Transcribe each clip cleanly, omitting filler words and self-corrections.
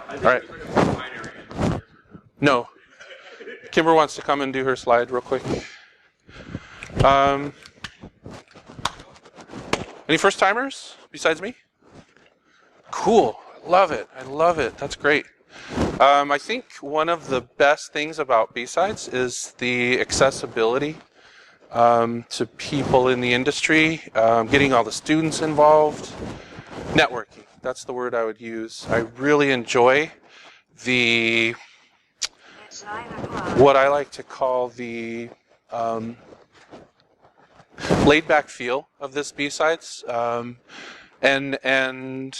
All right. No. Kimber wants to come and do her slide real quick. Any first timers besides me? Cool. Love it. I love it. That's great. I think one of the best things about BSides is the accessibility to people in the industry, getting all the students involved, networking. That's the word I would use. I really enjoy the what I like to call the laid-back feel of this BSides, and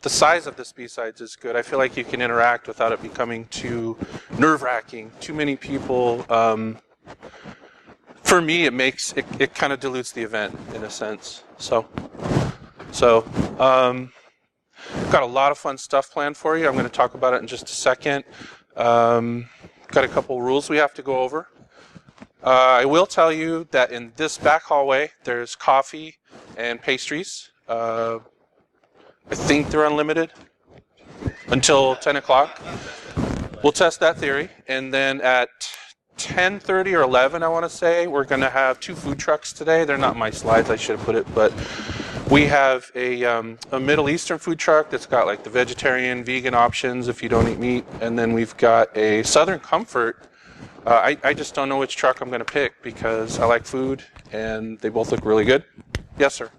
the size of this BSides is good. I feel like you can interact without it becoming too nerve-wracking. Too many people. For me, it kind of dilutes the event in a sense. So got a lot of fun stuff planned for you. I'm going to talk about it in just a second. Got a couple rules we have to go over. I will tell you that in this back hallway, there's coffee and pastries. I think they're unlimited until 10 o'clock. We'll test that theory. And then at 10:30 or 11, I want to say, we're going to have 2 food trucks today. They're not my slides, I should have put it, but we have a Middle Eastern food truck that's got like the vegetarian, vegan options if you don't eat meat. And then we've got a Southern Comfort. I just don't know which truck I'm going to pick because I like food and they both look really good. Yes, sir.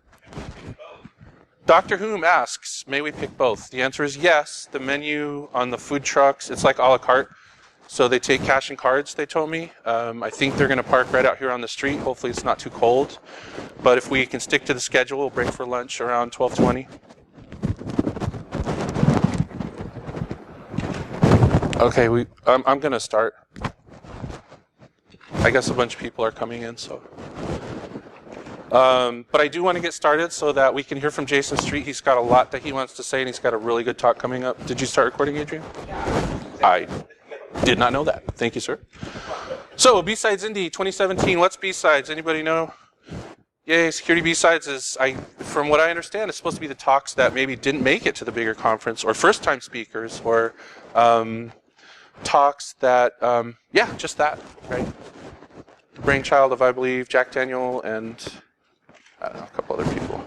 Dr. Whom asks, may we pick both? The answer is yes. The menu on the food trucks, it's like a la carte. So they take cash and cards, they told me. I think they're going to park right out here on the street. Hopefully it's not too cold. But if we can stick to the schedule, we'll break for lunch around 12:20. Okay, I'm going to start. I guess a bunch of people are coming in, so. But I do want to get started so that we can hear from Jason Street. He's got a lot that he wants to say, and he's got a really good talk coming up. Did you start recording, Adrian? Yeah. I did not know that. Thank you, sir. So, BSides Indy 2017. What's BSides? Anybody know? Yay, Security BSides is, from what I understand, it's supposed to be the talks that maybe didn't make it to the bigger conference, or first-time speakers, or talks that, yeah, just that, right? The brainchild of, I believe, Jack Daniel and I don't know, a couple other people.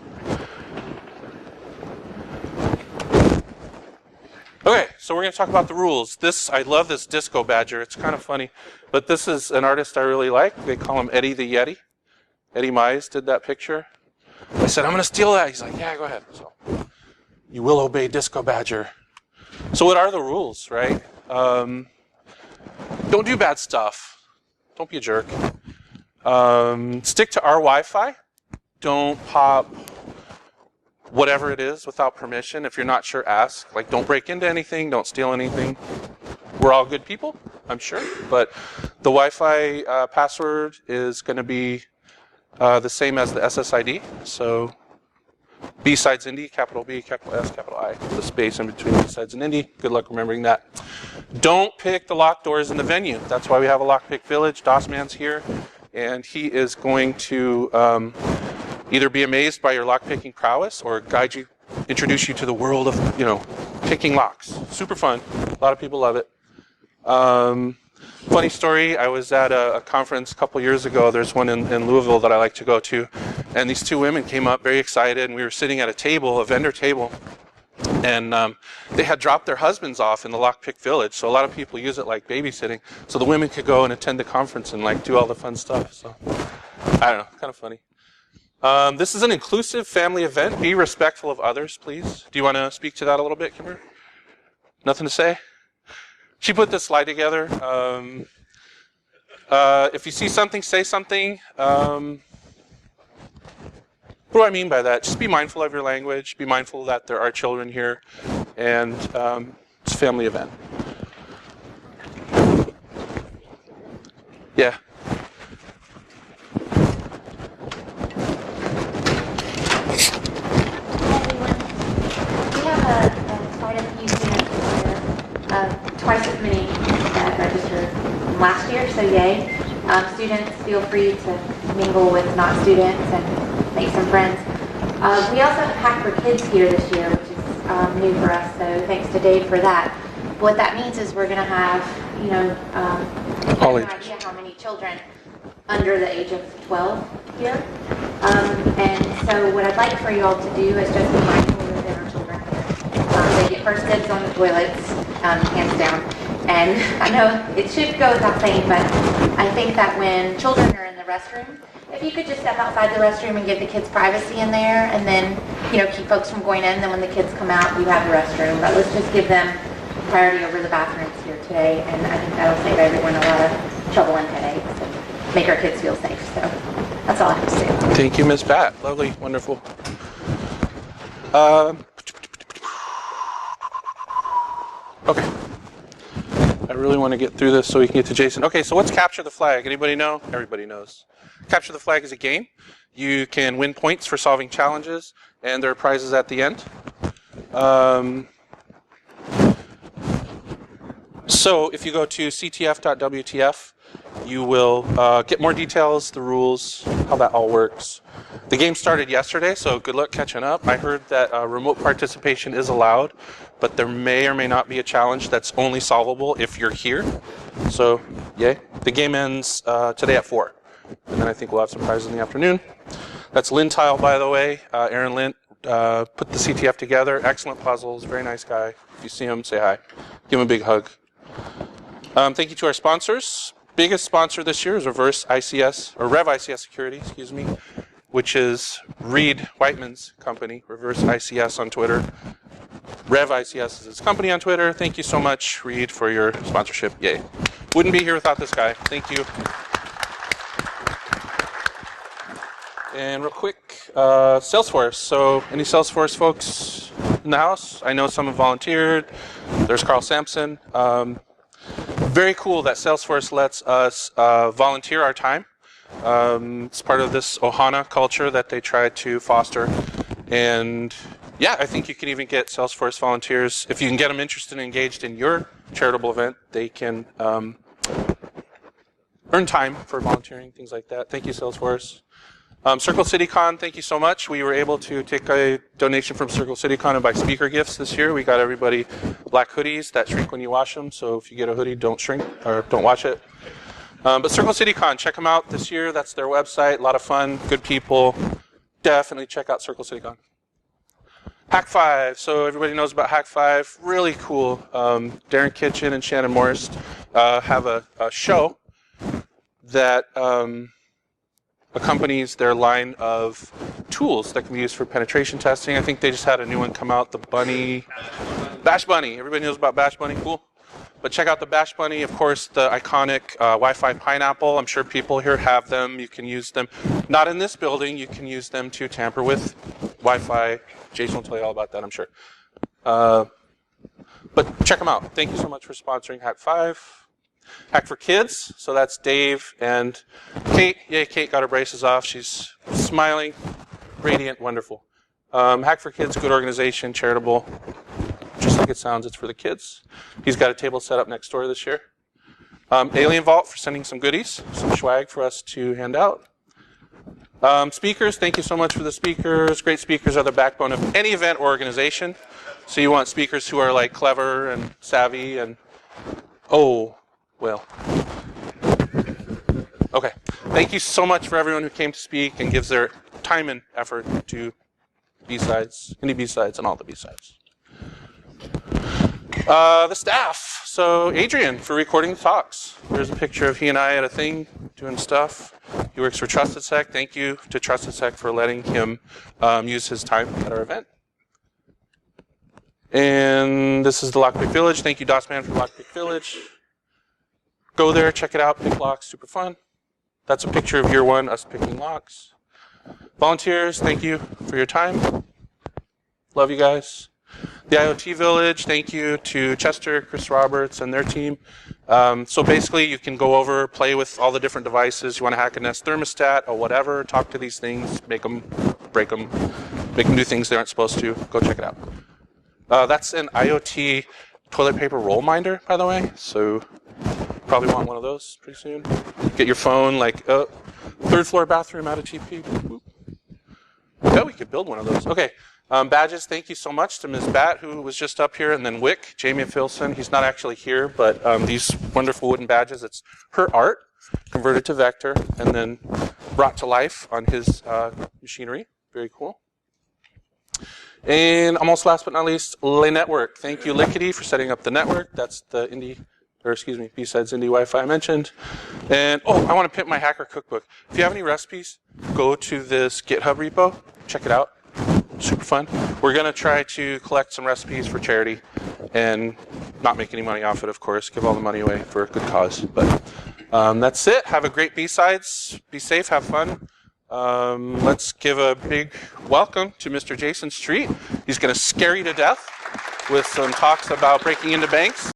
Okay, so we're going to talk about the rules. I love this disco badger. It's kind of funny, but this is an artist I really like. They call him Eddie the Yeti. Eddie Mize did that picture. I said, I'm going to steal that. He's like, yeah, go ahead. So, you will obey disco badger. So what are the rules, right? Don't do bad stuff. Don't be a jerk. Stick to our Wi-Fi. Don't pop whatever it is without permission. If you're not sure, ask. Like, don't break into anything. Don't steal anything. We're all good people, I'm sure. But the Wi-Fi password is going to be the same as the SSID. So BSides Indy, capital B, capital S, capital I. The space in between BSides and Indy. Good luck remembering that. Don't pick the locked doors in the venue. That's why we have a Lockpick Village. DOSman's here. And he is going to either be amazed by your lockpicking prowess or guide you, introduce you to the world of, picking locks. Super fun. A lot of people love it. Funny story, I was at a conference a couple years ago. There's one in Louisville that I like to go to. And these 2 women came up very excited, and we were sitting at a vendor table. And they had dropped their husbands off in the Lockpick Village. So a lot of people use it like babysitting. So the women could go and attend the conference and do all the fun stuff. So I don't know, kind of funny. This is an inclusive family event. Be respectful of others, please. Do you want to speak to that a little bit, Kimber? Nothing to say? She put this slide together. If you see something, say something. What do I mean by that? Just be mindful of your language. Be mindful that there are children here. And it's a family event. Yeah. Twice as many that registered from last year, so yay. Students, feel free to mingle with not students and make some friends. We also have Hack for Kids here this year, which is new for us, so thanks to Dave for that. What that means is we're going to have, All no ages. idea how many children under the age of 12 here. And so what I'd like for you all to do is just be mindful that there are children here. They get first dibs on the toilets, hands down. And I know it should go without saying, but I think that when children are in the restroom, if you could just step outside the restroom and give the kids privacy in there, and then, keep folks from going in, then when the kids come out, you have the restroom. But let's just give them priority over the bathrooms here today, and I think that'll save everyone a lot of trouble and headaches and make our kids feel safe. So that's all I have to say. Thank you, Ms. Bat. Lovely, wonderful. Okay. I really want to get through this so we can get to Jason. Okay, so what's Capture the Flag? Anybody know? Everybody knows. Capture the Flag is a game. You can win points for solving challenges, and there are prizes at the end. So if you go to ctf.wtf, you will get more details, the rules, how that all works. The game started yesterday, so good luck catching up. I heard that remote participation is allowed, but there may or may not be a challenge that's only solvable if you're here. So, yay. The game ends today at 4, and then I think we'll have some prizes in the afternoon. That's Lynn Tile, by the way. Aaron Lynn put the CTF together. Excellent puzzles, very nice guy. If you see him, say hi. Give him a big hug. Thank you to our sponsors. Biggest sponsor this year is Rev ICS Security, which is Reed Whiteman's company, Reverse ICS on Twitter. Rev ICS is his company on Twitter. Thank you so much, Reed, for your sponsorship. Yay. Wouldn't be here without this guy. Thank you. And real quick, Salesforce. So any Salesforce folks in the house? I know some have volunteered. There's Carl Sampson. Very cool that Salesforce lets us volunteer our time. It's part of this Ohana culture that they try to foster. And yeah, I think you can even get Salesforce volunteers. If you can get them interested and engaged in your charitable event, they can earn time for volunteering, things like that. Thank you, Salesforce. Circle CityCon, thank you so much. We were able to take a donation from Circle CityCon and buy speaker gifts this year. We got everybody black hoodies that shrink when you wash them. So if you get a hoodie, don't shrink or don't wash it. But Circle CityCon, check them out this year. That's their website. A lot of fun, good people. Definitely check out Circle CityCon. Hack 5. So everybody knows about Hack 5. Really cool. Darren Kitchen and Shannon Morris have a show that accompanies their line of tools that can be used for penetration testing. I think they just had a new one come out, the Bash Bunny. Everybody knows about Bash Bunny? Cool. But check out the Bash Bunny. Of course, the iconic Wi-Fi pineapple. I'm sure people here have them. You can use them. Not in this building. You can use them to tamper with Wi-Fi. Jason will tell you all about that, I'm sure. But check them out. Thank you so much for sponsoring Hack 5. Hack for Kids, so that's Dave and Kate. Yay, Kate got her braces off. She's smiling, radiant, wonderful. Hack for Kids, good organization, charitable. Just like it sounds, it's for the kids. He's got a table set up next door this year. Alien Vault for sending some goodies, some swag for us to hand out. Speakers, thank you so much for the speakers. Great speakers are the backbone of any event or organization. So you want speakers who are like clever and savvy and, well. Okay. Thank you so much for everyone who came to speak and gives their time and effort to BSides, Indy BSides, and all the BSides. The staff. So Adrian for recording the talks. There's a picture of he and I at a thing doing stuff. He works for TrustedSec. Thank you to TrustedSec for letting him use his time at our event. And this is the Lockpick Village. Thank you, DOSman, for Lockpick Village. Go there, check it out, pick locks, super fun. That's a picture of year 1, us picking locks. Volunteers, thank you for your time. Love you guys. The IOT Village, thank you to Chester, Chris Roberts, and their team. So basically, you can go over, play with all the different devices. You want to hack a Nest thermostat or whatever, talk to these things, make them, break them, make them do things they aren't supposed to. Go check it out. That's an IoT toilet paper roll minder, by the way. So probably want one of those pretty soon. Get your phone, like, 3rd floor bathroom out of TP. Yeah, we could build one of those. Okay. Badges, thank you so much to Ms. Bat, who was just up here, and then Wick, Jamie Filson. He's not actually here, but these wonderful wooden badges, it's her art, converted to vector, and then brought to life on his machinery. Very cool. And almost last but not least, Le Network. Thank you, Lickety, for setting up the network. That's the BSides Indy Wi-Fi I mentioned. And, I want to pimp my hacker cookbook. If you have any recipes, go to this GitHub repo. Check it out. Super fun. We're going to try to collect some recipes for charity and not make any money off it, of course. Give all the money away for a good cause. But that's it. Have a great B-Sides. Be safe. Have fun. Let's give a big welcome to Mr. Jason Street. He's going to scare you to death with some talks about breaking into banks.